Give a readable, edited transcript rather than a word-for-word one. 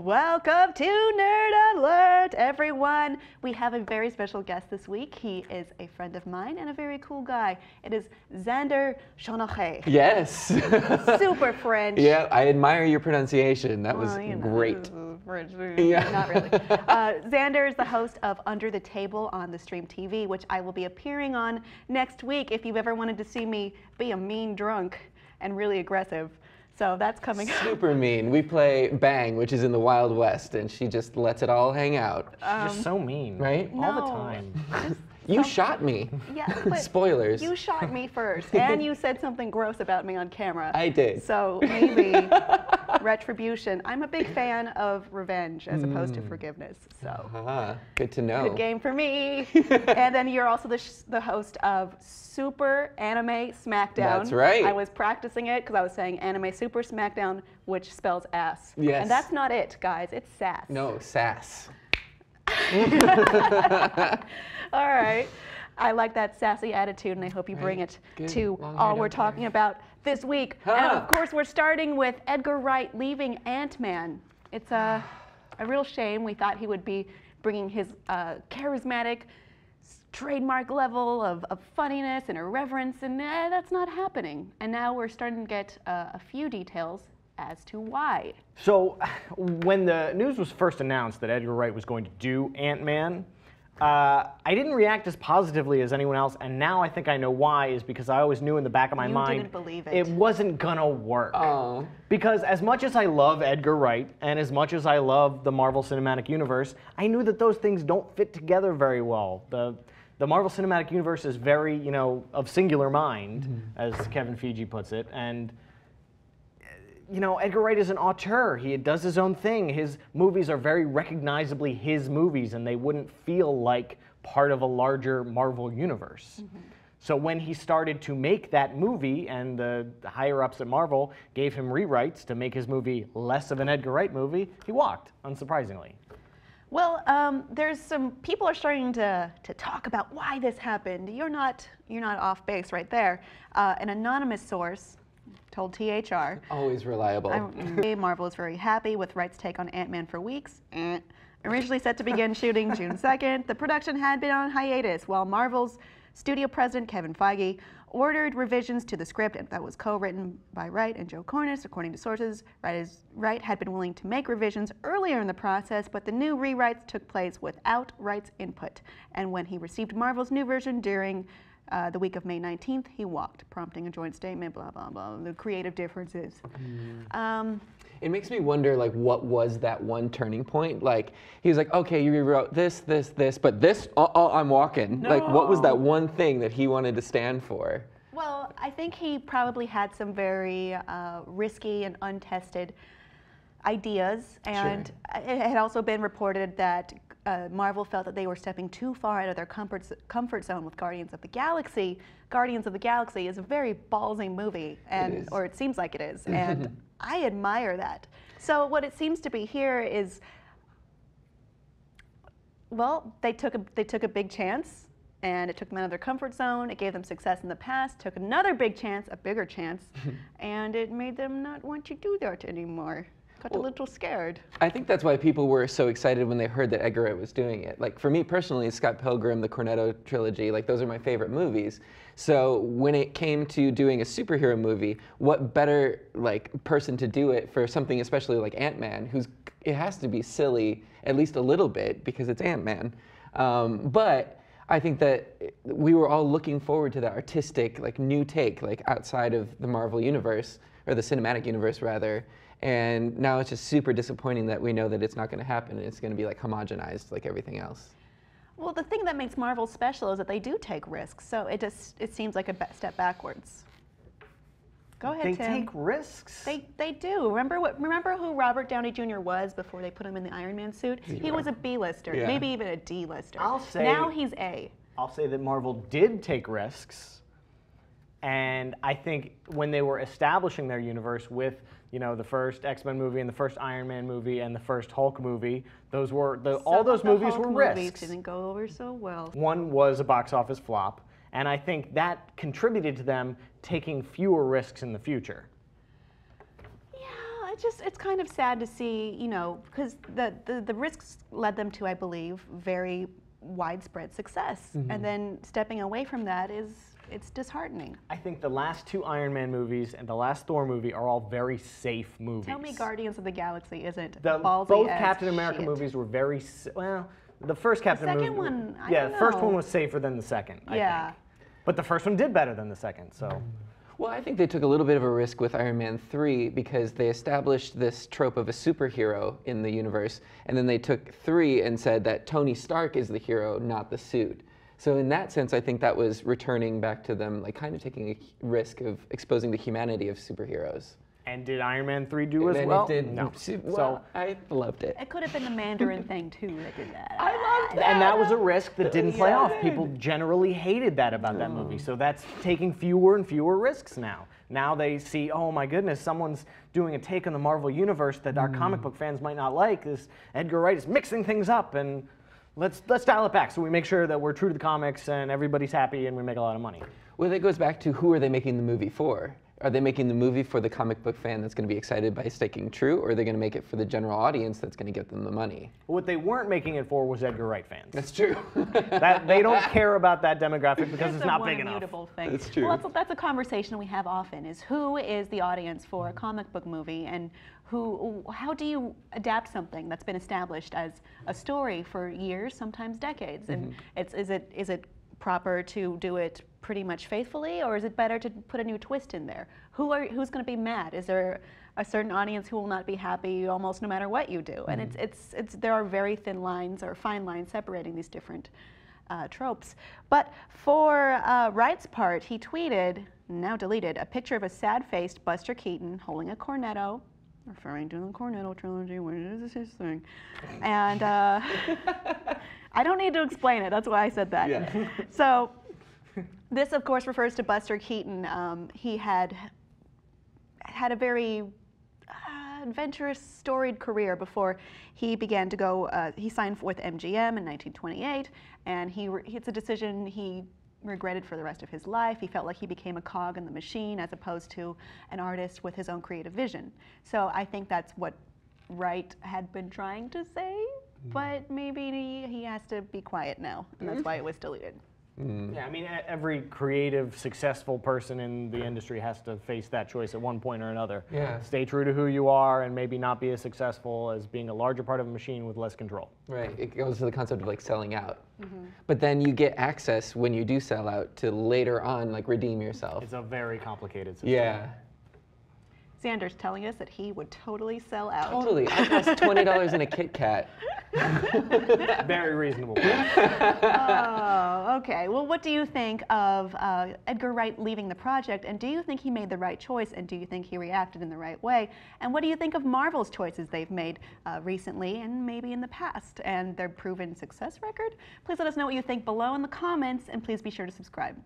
Welcome to Nerd Alert, everyone. We have a very special guest this week. He is a friend of mine and a very cool guy. It is Xander Jeanneret. Yes. Super French. Yeah, I admire your pronunciation. That was great. Yeah. Not really. Xander is the host of Under the Table on the Stream TV, which I will be appearing on next week if you've ever wanted to see me be a mean drunk and really aggressive. So that's coming up. Super mean. We play Bang, which is in the Wild West, and she just lets it all hang out. You're so mean. Right? All the time. You shot me. Yeah, but spoilers. You shot me first, and you said something gross about me on camera. I did. So maybe retribution. I'm a big fan of revenge as opposed to forgiveness. So good to know. Good game for me. And then you're also the host of Super Anime Smackdown. That's right. I was practicing it because I was saying Anime Super Smackdown, which spells ass. Yes. And that's not it, guys. It's sass. No, sass. All right. I like that sassy attitude, and I hope you bring it to all we're talking about this week. And of course, we're starting with Edgar Wright leaving Ant-Man. It's a real shame. We thought he would be bringing his charismatic, trademark level of funniness and irreverence, and that's not happening. And now we're starting to get a few details as to why. So when the news was first announced that Edgar Wright was going to do Ant-Man, I didn't react as positively as anyone else, and now I think I know why, is because I always knew in the back of my mind You didn't believe it. It wasn't gonna work. Because as much as I love Edgar Wright, and as much as I love the Marvel Cinematic Universe, I knew that those things don't fit together very well. The Marvel Cinematic Universe is very, of singular mind, as Kevin Feige puts it, and Edgar Wright is an auteur. He does his own thing. His movies are very recognizably his movies, and they wouldn't feel like part of a larger Marvel universe. So when he started to make that movie, and the higher-ups at Marvel gave him rewrites to make his movie less of an Edgar Wright movie, he walked, unsurprisingly. Well, there's some people are starting to talk about why this happened. You're not off base right there. An anonymous source told THR. Always reliable. Marvel is very happy with Wright's take on Ant-Man for weeks. Originally set to begin shooting June 2nd, the production had been on hiatus while Marvel's studio president Kevin Feige ordered revisions to the script that was co-written by Wright and Joe Cornish. According to sources, Wright had been willing to make revisions earlier in the process, but the new rewrites took place without Wright's input. And when he received Marvel's new version during the week of May 19th, he walked, prompting a joint statement, blah, blah, blah, the creative differences. It makes me wonder, like, what was that one turning point? Like, he was like, okay, you rewrote this, but this, I'm walking. No. Like, what was that one thing that he wanted to stand for? Well, I think he probably had some very risky and untested ideas, and it had also been reported that Marvel felt that they were stepping too far out of their comfort zone with Guardians of the Galaxy. Guardians of the Galaxy is a very ballsy movie, or it seems like it is, and I admire that. So what it seems to be here is, well, they took a big chance, and it took them out of their comfort zone. It gave them success in the past. Took another big chance, a bigger chance, and it made them not want to do that anymore. Got a little scared. I think that's why people were so excited when they heard that Edgar Wright was doing it. Like, for me personally, Scott Pilgrim, the Cornetto trilogy, like, those are my favorite movies. So when it came to doing a superhero movie, what better, like, person to do it for something especially like Ant-Man, it has to be silly at least a little bit because it's Ant-Man. But I think that we were all looking forward to that artistic, like, new take, like, outside of the Marvel universe, or the cinematic universe rather. And now it's just super disappointing that we know that it's not going to happen and it's going to be like homogenized like everything else. Well, the thing that makes Marvel special is that they do take risks, so it seems like a step backwards. Go ahead, Tim. They take risks? They do. Remember who Robert Downey Jr. was before they put him in the Iron Man suit? He was a B-lister, maybe even a D-lister. Now he's A. I'll say that Marvel did take risks, and I think when they were establishing their universe with the first X-Men movie and the first Iron Man movie and the first Hulk movie, those were all those movies were risks. Didn't go over so well. One was a box office flop, and I think that contributed to them taking fewer risks in the future. Yeah, it's kind of sad to see, you know, because the risks led them to, I believe, very widespread success. And then stepping away from that it's disheartening. I think the last 2 Iron Man movies and the last Thor movie are all very safe movies. Tell me Guardians of the Galaxy isn't both ballsy as Captain America shit. movies were very, well, the first Captain second movie. one, I yeah, don't the first know. one was safer than the second, I Yeah. think. But the first one did better than the second, so. Well, I think they took a little bit of a risk with Iron Man 3 because they established this trope of a superhero in the universe, and then they took 3 and said that Tony Stark is the hero, not the suit. So in that sense, I think that was returning back to them, like kind of taking a risk of exposing the humanity of superheroes. And did Iron Man 3 do as And well? it did. No. Well, So, I loved it. It could have been the Mandarin thing too that did that. I loved that. and that was a risk that didn't play Yeah, off. it People generally hated that about that movie. So that's taking fewer and fewer risks now. Now they see, oh my goodness, someone's doing a take on the Marvel Universe that our comic book fans might not like. This Edgar Wright is mixing things up, and let's dial it back so we make sure that we're true to the comics and everybody's happy and we make a lot of money. Well, that goes back to who are they making the movie for? Are they making the movie for the comic book fan that's going to be excited by sticking true, or are they going to make it for the general audience that's going to get them the money? What they weren't making it for was Edgar Wright fans. That's true. That they don't care about that demographic because it's not big enough. Immutable thing. That's true. Well, that's a conversation we have often: is who is the audience for a comic book movie, and how do you adapt something that's been established as a story for years, sometimes decades? And is it proper to do it pretty much faithfully, or is it better to put a new twist in there? Who's going to be mad? Is there a certain audience who will not be happy almost no matter what you do? And there are very thin lines or fine lines separating these different tropes. But for Wright's part, he tweeted, now deleted, a picture of a sad-faced Buster Keaton holding a cornetto, referring to the Cornetto trilogy, which is his thing. And I don't need to explain it, that's why I said that. Yeah. So this, of course, refers to Buster Keaton. He had a very adventurous, storied career before he began to go, he signed with MGM in 1928, and it's a decision he regretted for the rest of his life. He felt like he became a cog in the machine as opposed to an artist with his own creative vision. So I think that's what Wright had been trying to say, but maybe he has to be quiet now, and that's why it was deleted. Yeah, I mean, every creative, successful person in the industry has to face that choice at one point or another. Yeah. Stay true to who you are and maybe not be as successful as being a larger part of a machine with less control. Right. It goes to the concept of like selling out. But then you get access when you do sell out to later on like redeem yourself. It's a very complicated system. Yeah. Xander's telling us that he would totally sell out. Totally. I cost $20 in a Kit Kat. Very reasonable. Oh, okay. Well, what do you think of Edgar Wright leaving the project, and do you think he made the right choice, and do you think he reacted in the right way? And what do you think of Marvel's choices they've made recently and maybe in the past, and their proven success record? Please let us know what you think below in the comments, and please be sure to subscribe.